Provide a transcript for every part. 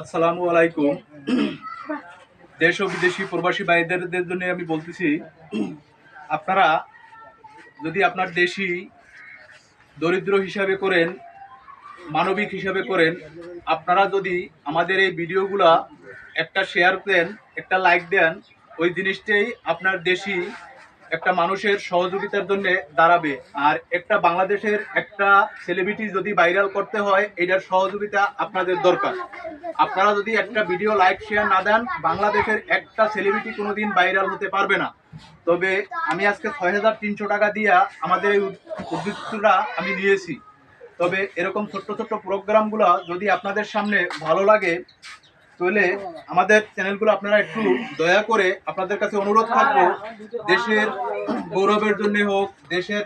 আসসালামু আলাইকুম। দেশ ও বিদেশি প্রবাসী ভাইদের জন্য আমি বলতেছি, আপনারা যদি আপনার দেশি দরিদ্র হিসাবে করেন, মানবিক হিসাবে করেন, আপনারা যদি আমাদের এই ভিডিওগুলা একটা শেয়ার দেন, একটা লাইক দেন, ওই জিনিসটাই আপনার দেশি একটা মানুষের সহযোগিতার জন্য দাঁড়াবে। আর একটা বাংলাদেশের একটা সেলিব্রিটি যদি ভাইরাল করতে হয়, এটার সহযোগিতা আপনাদের দরকার। আপনারা যদি একটা ভিডিও লাইক শেয়ার না দেন, বাংলাদেশের একটা সেলিব্রিটি কোনোদিন ভাইরাল হতে পারবে না। তবে আমি আজকে ৬,৩০০ টাকা দিয়ে আমাদের এই উদ্যোগটা আমি নিয়েছি। তবে এরকম ছোট্ট ছোট্ট প্রোগ্রামগুলো যদি আপনাদের সামনে ভালো লাগে, তাহলে আমাদের চ্যানেলগুলো আপনারা একটু দয়া করে, আপনাদের কাছে অনুরোধ থাকবো, দেশের গৌরবের জন্য হোক, দেশের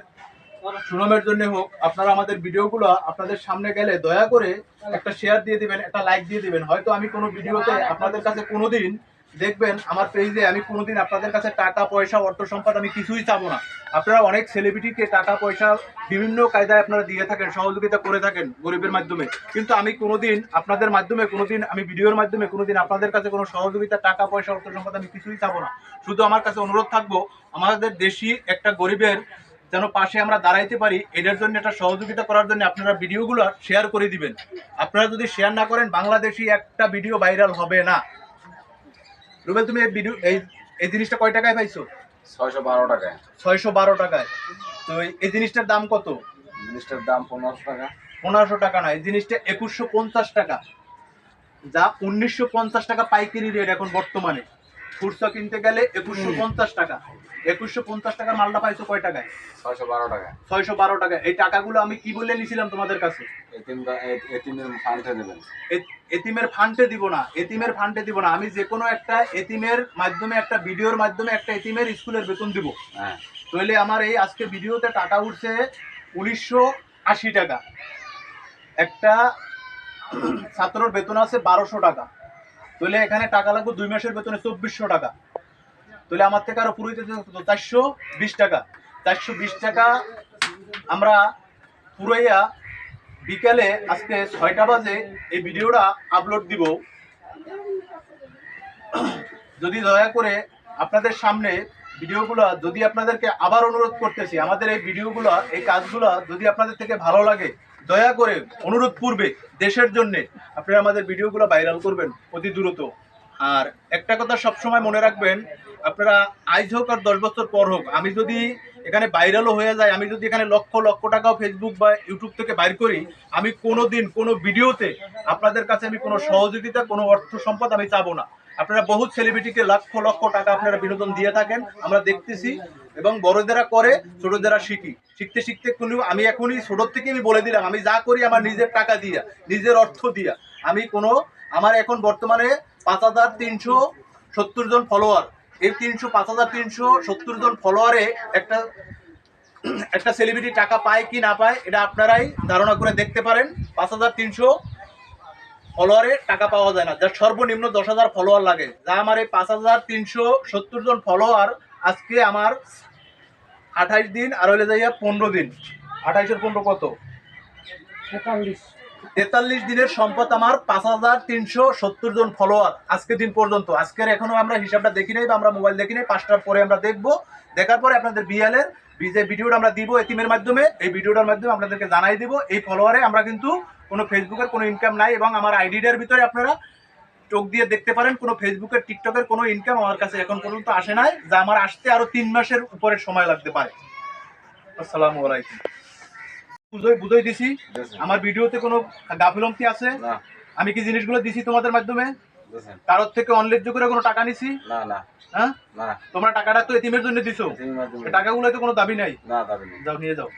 সুনামের জন্য হোক, আপনারা আমাদের ভিডিওগুলো আপনাদের সামনে গেলে দয়া করে একটা শেয়ার দিয়ে দিবেন, একটা লাইক দিয়ে দিবেন। হয়তো আমি কোনো ভিডিওতে আপনাদের কাছে কোনোদিন দেখবেন আমার পেজে আমি কোনোদিন আপনাদের কাছে টাকা পয়সা অর্থ সম্পদ আমি কিছুই চাবো না। আপনারা অনেক সেলিব্রিটিকে টাকা পয়সা বিভিন্ন কায়দায় আপনারা দিয়ে থাকেন, সহযোগিতা করে থাকেন গরিবের মাধ্যমে, কিন্তু আমি কোনোদিন আপনাদের মাধ্যমে, কোনোদিন আমি ভিডিওর মাধ্যমে কোনোদিন আপনাদের কাছে কোনো সহযোগিতা টাকা পয়সা অর্থ সম্পদ আমি কিছুই চাবো না। শুধু আমার কাছে অনুরোধ থাকবো, আমাদের দেশি একটা গরিবের যেন পাশে আমরা দাঁড়াইতে পারি, এটার জন্য একটা সহযোগিতা করার জন্য আপনারা ভিডিওগুলো শেয়ার করে দিবেন। আপনারা যদি শেয়ার না করেন, বাংলাদেশি একটা ভিডিও ভাইরাল হবে না। রুবেল, তুমি এই ভিডিও এই জিনিসটা কয় টাকায় পাইছো? 612 টাকায়। 612 টাকায়। তো এই জিনিসটার দাম কত? জিনিসটার দাম 1500 টাকা। 1500 টাকা না, এই জিনিসটা 2150 টাকা, যা 1950 টাকা পাইকারি রেট এখন বর্তমানে। খুচরা কিনতে গেলে 2150 টাকা। 2150 টাকার মালটা পাইছো কয় টাকায়? 612 টাকা। 612 টাকা। এই টাকাগুলো আমি কি বলে নিয়েছিলাম তোমাদের কাছে? এতিমের ফান্ডে দেবেন। এতিমের ফান্ডে দিব না, এতিমের ফান্ডে দিব না। আমি যে কোনো একটা এতিমের মাধ্যমে, একটা ভিডিওর মাধ্যমে একটা এতিমের স্কুলের বেতন দিব। হ্যাঁ, তাহলে আমার এই আজকে ভিডিওতে টাকা উঠছে 1980 টাকা। একটা ছাত্রর বেতন আছে 1200 টাকা। তাহলে এখানে টাকা লাগবে 2 মাসের বেতনে 2400 টাকা। তাহলে আমার থেকে আরো পুরোইতে 420 টাকা। 420 টাকা আমরা পুরাইয়া বিকালে আজকে 6টা বাজে এই ভিডিওটা আপলোড দিব। যদি দয়া করে আপনাদের সামনে ভিডিওগুলো, যদি আপনাদেরকে আবার অনুরোধ করতেছি, আমাদের এই ভিডিওগুলো, এই কাজগুলো যদি আপনাদের থেকে ভালো লাগে, দয়া করে অনুরোধ পূর্বে দেশের জন্য আপনারা আমাদের ভিডিওগুলো ভাইরাল করবেন অতি দ্রুত। আর একটা কথা সবসময় মনে রাখবেন, আপনারা আজ হোক আর 10 বছর পর হোক, আমি যদি এখানে ভাইরালও হয়ে যায়, আমি যদি এখানে লক্ষ লক্ষ টাকাও ফেসবুক বা ইউটিউব থেকে বাইর করি, আমি কোনোদিন কোনো ভিডিওতে আপনাদের কাছে আমি কোনো সহযোগিতা, কোনো অর্থ সম্পদ আমি চাবো না। আপনারা বহুত সেলিব্রিটিকে লক্ষ লক্ষ টাকা আপনারা বিনোদন দিয়ে থাকেন, আমরা দেখতেছি, এবং বড়দেরা করে, ছোটদেরা শিখতে শিখতে কোনো, আমি এখনই ছোটোর থেকে আমি বলে দিলাম, আমি যা করি আমার নিজের টাকা দিয়া, নিজের অর্থ দিয়া। আমি কোনো, আমার এখন বর্তমানে 5370 জন ফলোয়ার। এই 5370 জন ফলোয়ারে একটা সেলিব্রিটি টাকা পায় কি না পায়, এটা আপনারাই ধারণা করে দেখতে পারেন। 5300 ফলোয়ারে টাকা পাওয়া যায় না, যার সর্বনিম্ন 10,000 ফলোয়ার লাগে। যা আমার এই 5370 জন ফলোয়ার, আজকে আমার 28 দিন আর হইলে যাইয়া 15 দিন, 28 এর 15 কত, 43 দিনের সম্পদ আমার 5370 জন ফলোয়ার আজকে দিন পর্যন্ত। আজকের এখনো আমরা হিসাবটা দেখি নাই, বা আমরা মোবাইল দেখি নাই, 5টার পরে আমরা দেখবো। দেখার পরে আপনাদের বিএলের যে ভিডিওটা আমরা দিব এতিমের মাধ্যমে, এই ভিডিওটার মাধ্যমে আপনাদেরকে জানাই দিব। এই ফলোয়ারে আমরা কিন্তু কোনো ফেসবুকের কোনো ইনকাম নাই, এবং আমার আইডিটার ভিতরে আপনারা চোখ দিয়ে দেখতে পারেন, কোনো ফেসবুকের, টিকটকের কোনো ইনকাম আমার কাছে এখন পর্যন্ত আসে নাই, যা আমার আসতে আরো 3 মাসের উপরে সময় লাগতে পারে। আসসালামু আলাইকুম। বুঝাই দিছি আমার ভিডিওতে কোনো গাফিলতি আছে? আমি কি জিনিসগুলো দিছি তোমাদের মাধ্যমে? কারোর থেকে অনলাইন করে কোনো টাকা নিছি? না না। হ্যাঁ, তোমরা টাকাটা তো এতিমের জন্য দিছো, টাকাগুলো তো কোনো দাবি নাই। না, দাবি নেই। যাও নিয়ে যাও।